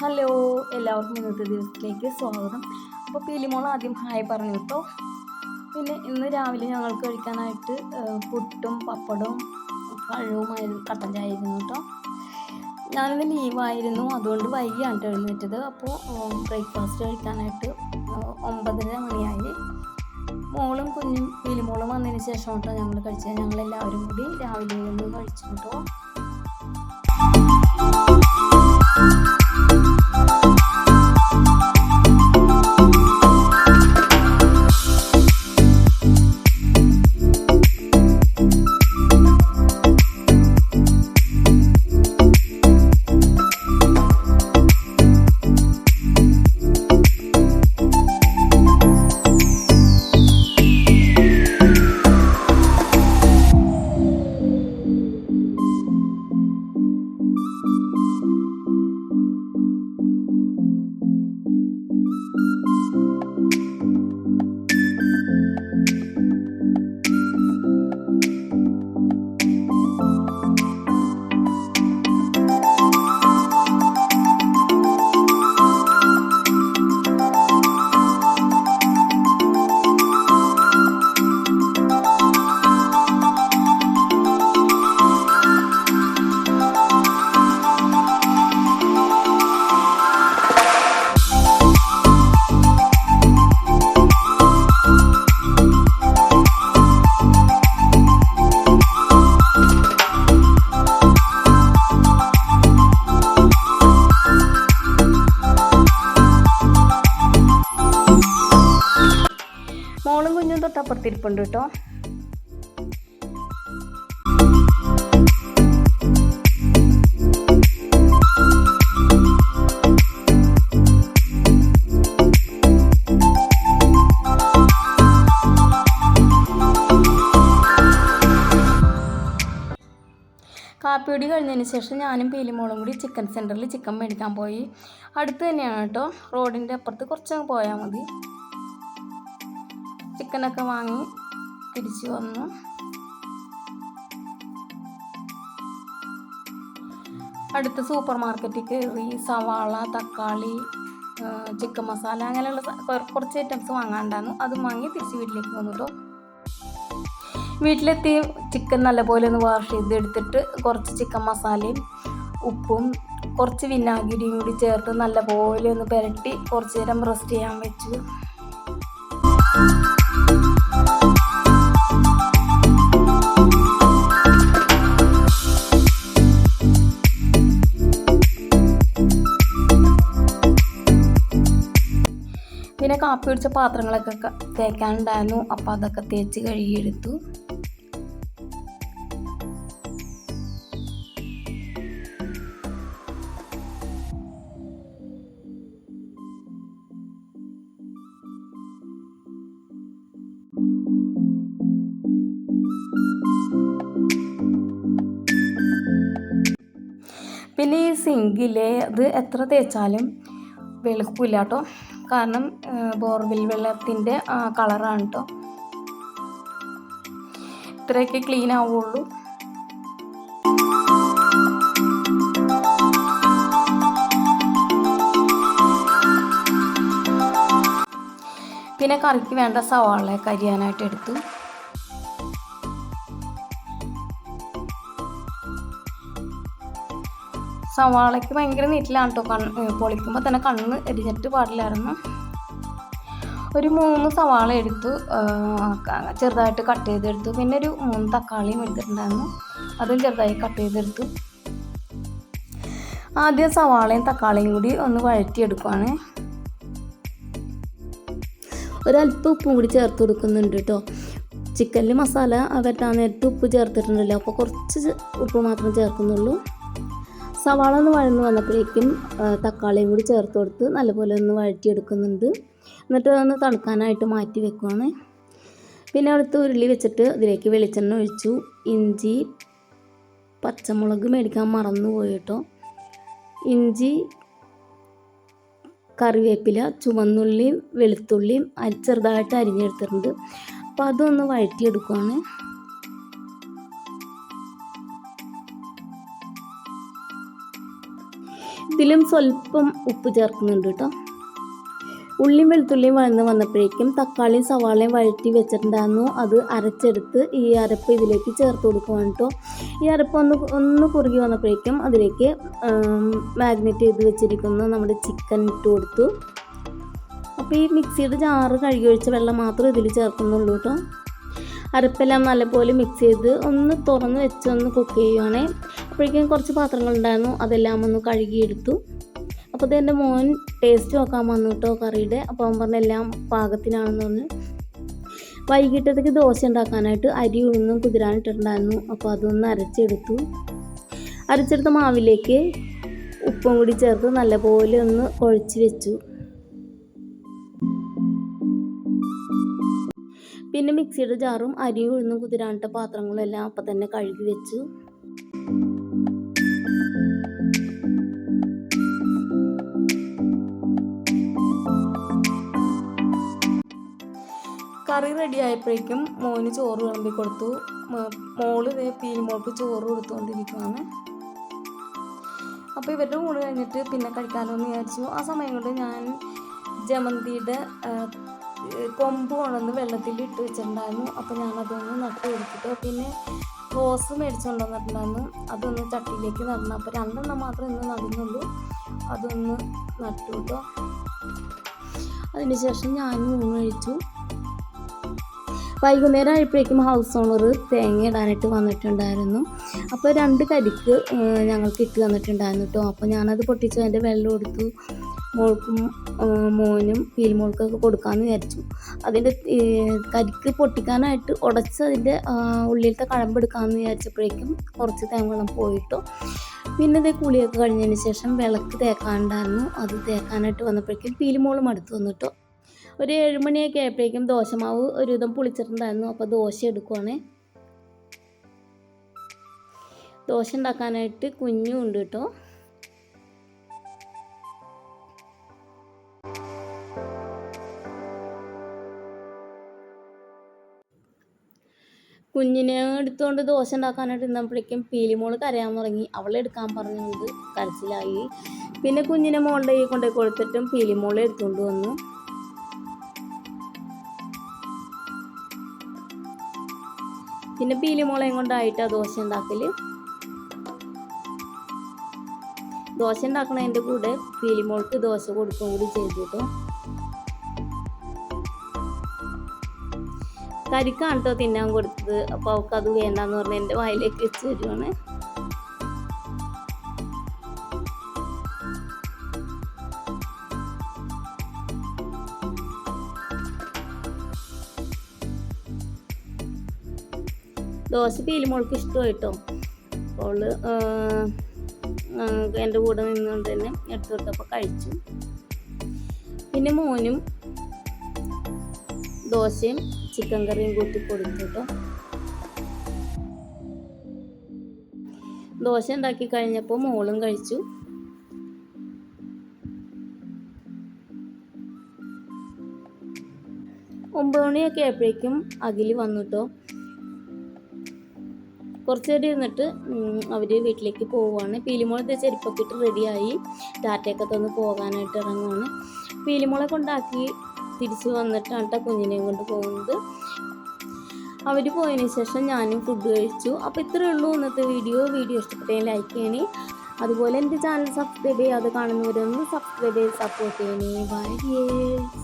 Hello, എല്ലാവർക്കും ഇന്നത്തെ ദിവസത്തിലേക്ക് സ്വാഗതം. അപ്പോൾ പീലിമോൾ ആദ്യം ഹായ് പറഞ്ഞു കേട്ടോ. പിന്നെ ഇന്ന് രാവിലെ ഞങ്ങൾക്ക് കഴിക്കാനായിട്ട് പുട്ടും പപ്പടവും പഴവുമായിരുന്നു, കട്ടൻ ചായയായിരുന്നു കേട്ടോ. ഞാനിന്ന് ലീവായിരുന്നു, അതുകൊണ്ട് വൈകിയാണ് എഴുന്നേറ്റത്. അപ്പോൾ ബ്രേക്ക്ഫാസ്റ്റ് കഴിക്കാനായിട്ട് 9:30 മണിയായി. മോളും കുഞ്ഞും പീലിമോളും വന്നതിന് ശേഷം കേട്ടോ ഞങ്ങൾ കഴിച്ചത്. ഞങ്ങളെല്ലാവരും കൂടി രാവിലെ ഒന്ന് കഴിച്ചു കേട്ടോ. മോളും കുഞ്ഞും തൊട്ടപ്പുറത്തിരിപ്പുണ്ട് കേട്ടോ. കാപ്പിയൊടി കഴിഞ്ഞതിന് ശേഷം ഞാനും പീലിമോളും കൂടി ചിക്കൻ സെൻറ്ററിൽ ചിക്കൻ മേടിക്കാൻ പോയി. അടുത്ത് തന്നെയാണ് കേട്ടോ, റോഡിൻ്റെ അപ്പുറത്ത് കുറച്ചങ്ങ് പോയാൽ മതി. ചിക്കനൊക്കെ വാങ്ങി തിരിച്ചു വന്നു. അടുത്ത സൂപ്പർ മാർക്കറ്റിൽ കയറി സവാള, തക്കാളി, ചിക്കൻ മസാല അങ്ങനെയുള്ള കുറച്ച് ഐറ്റംസ് വാങ്ങാണ്ടായിരുന്നു. അതും വാങ്ങി തിരിച്ച് വീട്ടിലേക്ക് വന്നു കേട്ടോ. വീട്ടിലെത്തി ചിക്കൻ നല്ലപോലെ ഒന്ന് വാഷ് ചെയ്തെടുത്തിട്ട് കുറച്ച് ചിക്കൻ മസാലയും ഉപ്പും കുറച്ച് വിനാഗിരിയും കൂടി ചേർത്ത് നല്ലപോലെ ഒന്ന് പുരട്ടി കുറച്ച് നേരം റെസ്റ്റ് ചെയ്യാൻ വെച്ചു. പിന്നെ കാപ്പി പിടിച്ച പാത്രങ്ങളൊക്കെ തേക്കാനുണ്ടായിരുന്നു, അപ്പോൾ അതൊക്കെ തേച്ച് കഴുകിയെടുത്തു. പിന്നെ ഈ സിങ്കിലെ അത് എത്ര തേച്ചാലും വെളുക്കില്ല കേട്ടോ, കാരണം ബോർവെൽ വെള്ളത്തിൻ്റെ കളറാണ് കേട്ടോ. ഇത്രയൊക്കെ ക്ലീൻ ആവുള്ളൂ. പിന്നെ കറിക്ക് വേണ്ട സവാളയൊക്കെ അരിയാനായിട്ട് എടുത്തു. സവാളയ്ക്ക് ഭയങ്കര നീറ്റിലാണ് കേട്ടോ, പൊളിക്കുമ്പോൾ തന്നെ കണ്ണ് എരിഞ്ഞിട്ട് പാടില്ലായിരുന്നു. ഒരു 3 സവാള എടുത്തു, ചെറുതായിട്ട് കട്ട് ചെയ്തെടുത്തു. പിന്നെ ഒരു 3 തക്കാളിയും എടുത്തിട്ടുണ്ടായിരുന്നു, അതും ചെറുതായി കട്ട് ചെയ്തെടുത്തു. ആദ്യം സവാളയും തക്കാളിയും കൂടി ഒന്ന് വഴറ്റിയെടുക്കുകയാണ്. ഒരല്പം ഉപ്പും കൂടി ചേർത്ത് കൊടുക്കുന്നുണ്ട് കേട്ടോ. ചിക്കനിൽ മസാല വറ്റാൻ നേരത്ത് ഉപ്പ് ചേർത്തിട്ടുണ്ടല്ലോ, അപ്പോൾ കുറച്ച് ഉപ്പ് മാത്രം ചേർക്കുന്നുള്ളൂ. സവാള ഒന്ന് വഴന്ന് വന്നപ്പോഴേക്കും തക്കാളിയും കൂടി ചേർത്ത് കൊടുത്ത് നല്ലപോലെ ഒന്ന് വഴറ്റിയെടുക്കുന്നുണ്ട്. എന്നിട്ട് ഒന്ന് തണുക്കാനായിട്ട് മാറ്റി വെക്കുവാണ്. പിന്നെ അടുത്ത് ഉരുളി വെച്ചിട്ട് അതിലേക്ക് വെളിച്ചെണ്ണ ഒഴിച്ചു. ഇഞ്ചി, പച്ചമുളക് മേടിക്കാൻ മറന്നുപോയി കേട്ടോ. ഇഞ്ചി, കറിവേപ്പില, ചുവന്നുള്ളിയും വെളുത്തുള്ളിയും ചെറുതായിട്ട് അരിഞ്ഞെടുത്തിട്ടുണ്ട്. അപ്പോൾ അതൊന്ന് വഴറ്റിയെടുക്കുകയാണ്. ഇതിലും സ്വല്പം ഉപ്പ് ചേർക്കുന്നുണ്ട് കേട്ടോ. ഉള്ളിയും വെളുത്തുള്ളിയും വഴന്ന് വന്നപ്പോഴേക്കും തക്കാളിയും സവാളയും വഴറ്റി വെച്ചിട്ടുണ്ടായിരുന്നു. അത് അരച്ചെടുത്ത് ഈ അരപ്പ് ഇതിലേക്ക് ചേർത്ത് കൊടുക്കുകയാണ് കേട്ടോ. ഈ അരപ്പ് ഒന്ന് കുറുകി വന്നപ്പോഴേക്കും അതിലേക്ക് മാഗ്നേറ്റ് ചെയ്ത് വെച്ചിരിക്കുന്ന നമ്മുടെ ചിക്കൻ ഇട്ട് കൊടുത്തു. അപ്പോൾ ഈ മിക്സിയുടെ ജാറ് കഴുകി ഒഴിച്ച വെള്ളം മാത്രമേ ഇതിൽ ചേർക്കുന്നുള്ളൂ കേട്ടോ. അരപ്പെല്ലാം നല്ലപോലെ മിക്സ് ചെയ്ത് ഒന്ന് തുറന്ന് വെച്ച് ഒന്ന് കുക്ക് ചെയ്യുവാണേ. അപ്പോഴേക്കും കുറച്ച് പാത്രങ്ങളുണ്ടായിരുന്നു, അതെല്ലാം ഒന്ന് കഴുകിയെടുത്തു. അപ്പോൾ ഇത് എൻ്റെ മോൻ ടേസ്റ്റ് നോക്കാൻ വന്നു കേട്ടോ കറിയുടെ. അപ്പോൾ അവൻ പറഞ്ഞ എല്ലാം പാകത്തിനാണെന്ന് പറഞ്ഞ്. വൈകിട്ടത്തേക്ക് ദോശ ഉണ്ടാക്കാനായിട്ട് അരി ഉഴുന്നും കുതിരാനിട്ടിട്ടുണ്ടായിരുന്നു. അപ്പോൾ അതൊന്ന് അരച്ചെടുത്ത മാവിലേക്ക് ഉപ്പും കൂടി ചേർത്ത് നല്ലപോലെ ഒന്ന് കുഴച്ച് വെച്ചു. പിന്നെ മിക്സിയുടെ ജാറും അരിയും ഉഴുന്നും കുതിരാനിട്ട പാത്രങ്ങളും എല്ലാം അപ്പം തന്നെ കഴുകി വെച്ചു. കറി റെഡി ആയപ്പോഴേക്കും മോന് ചോറ് വിളമ്പി കൊടുത്തു. മോള് പീലിമോൾക്ക് ചോറ് കൊടുത്തുകൊണ്ടിരിക്കുകയാണ്. അപ്പോൾ ഇവരുടെ ഊണ് കഴിഞ്ഞിട്ട് പിന്നെ കഴിക്കാമല്ലോ എന്ന് വിചാരിച്ചു. ആ സമയം കൊണ്ട് ഞാൻ ജമന്തിയുടെ കൊമ്പ് കൊണ്ടുവന്ന് വെള്ളത്തിൽ ഇട്ട് വെച്ചിട്ടുണ്ടായിരുന്നു. അപ്പോൾ ഞാനതൊന്ന് നട്ട് കൊടുത്തിട്ട് പിന്നെ റോസ് മേടിച്ചുകൊണ്ട് വന്നിട്ടുണ്ടായിരുന്നു. അതൊന്ന് ചട്ടിയിലേക്ക് നടണം. അപ്പോൾ 2 മാത്രമേ ഇന്ന് നടുന്നുള്ളൂ. അതൊന്ന് നട്ടു കേട്ടോ. അതിനുശേഷം ഞാനും ഊണ് കഴിച്ചു. വൈകുന്നേരം ആയപ്പോഴേക്കും ഹൗസ് ഓണർ തേങ്ങ ഇടാനായിട്ട് വന്നിട്ടുണ്ടായിരുന്നു. അപ്പോൾ 2 കരിക്ക് ഞങ്ങൾക്ക് ഇട്ട് തന്നിട്ടുണ്ടായിരുന്നു കേട്ടോ. അപ്പോൾ ഞാനത് പൊട്ടിച്ച് അതിൻ്റെ വെള്ളം എടുത്തു. മോൾക്കും മോനും പീലിമോൾക്കൊക്കെ കൊടുക്കാമെന്ന് വിചാരിച്ചു. അതിൻ്റെ കരിക്ക് പൊട്ടിക്കാനായിട്ട് ഉടച്ച് അതിൻ്റെ ഉള്ളിലത്തെ കഴമ്പെടുക്കാമെന്ന് വിചാരിച്ചപ്പോഴേക്കും കുറച്ച് തേങ്ങ പോയിട്ടോ. പിന്നെ ഇത് കുളിയൊക്കെ കഴിഞ്ഞതിന് ശേഷം വിളക്ക് തേക്കാനുണ്ടായിരുന്നു. അത് തേക്കാനായിട്ട് വന്നപ്പോഴേക്കും പീലിമോളും അടുത്ത് വന്നിട്ടോ. ഒരു 7 മണിയൊക്കെ ആയപ്പോഴേക്കും ദോശമാവ് ഒരുവിധം പുളിച്ചിട്ടുണ്ടായിരുന്നു. അപ്പോൾ ദോശ എടുക്കുവാണേ. ദോശ ഉണ്ടാക്കാനായിട്ട് കുഞ്ഞും ഉണ്ട് കേട്ടോ. കുഞ്ഞിനെ എടുത്തുകൊണ്ട് ദോശ ഉണ്ടാക്കാനായിട്ട് ഇരുന്നപ്പോഴേക്കും പീലിമോൾ കരയാൻ തുടങ്ങി. അവളെ എടുക്കാൻ പറഞ്ഞുകൊണ്ട് കരച്ചിലായി. പിന്നെ കുഞ്ഞിനെ മോളുടെ കൈ കൊണ്ടുപോയി കൊടുത്തിട്ടും പീലിമോളെ എടുത്തുകൊണ്ട് വന്നു. പിന്നെ പീലിമോളെയും കൊണ്ടായിട്ടാണ് ദോശ ഉണ്ടാക്കൽ. ദോശ ഉണ്ടാക്കണതിൻ്റെ കൂടെ പീലിമോൾക്ക് ദോശ കൊടുക്കുകയും കൂടി ചെയ്തു കേട്ടോ. കരിക്കാണ് കേട്ടോ തിന്നാൻ കൊടുത്തത്. അപ്പോൾ അവൾക്ക് അത് വേണ്ടാന്ന് പറഞ്ഞ് എൻ്റെ വായിലേക്ക് വെച്ച് തരുവാണ്. ദോശ പീലിമോൾക്ക് ഇഷ്ടമായിട്ടോ. അപ്പോൾ എൻ്റെ കൂടെ നിന്നുകൊണ്ട് തന്നെ എടുത്തു കൊടുത്തപ്പോൾ കഴിച്ചു. പിന്നെ മോനും ദോശയും ചിക്കൻ കറിയും കൂട്ടി കൊടുത്തു കേട്ടോ. ദോശ ഉണ്ടാക്കി കഴിഞ്ഞപ്പോൾ മോളും കഴിച്ചു. ഒമ്പത് മണിയൊക്കെ ആയപ്പോഴേക്കും അഖില് വന്നു കേട്ടോ. കുറച്ച് നേരം ഇരുന്നിട്ട് അവർ വീട്ടിലേക്ക് പോവുകയാണ്. പീലിമോളത്തെ ചെരുപ്പൊക്കെ ഇട്ട് റെഡിയായി ടാറ്റയൊക്കെ തന്ന് പോകാനായിട്ട് ഇറങ്ങുവാണ്. പീലിമോളെ കൊണ്ടാക്കി തിരിച്ച് വന്നിട്ടാണ് കേട്ടോ കുഞ്ഞിനെയും കൊണ്ട് പോകുന്നത്. അവർ പോയതിന് ശേഷം ഞാനും ഫുഡ് കഴിച്ചു. അപ്പോൾ ഇത്രയേ ഉള്ളൂ ഇന്നത്തെ വീഡിയോ ഇഷ്ടപ്പെട്ടെങ്കിൽ ലൈക്ക് ചെയ്യണേ. അതുപോലെ എൻ്റെ ചാനൽ സബ്സ്ക്രൈബ് ചെയ്യാതെ കാണുന്നവരൊന്ന് സബ്സ്ക്രൈബ് ചെയ്ത് സപ്പോർട്ട് ചെയ്യണേ. ബൈ.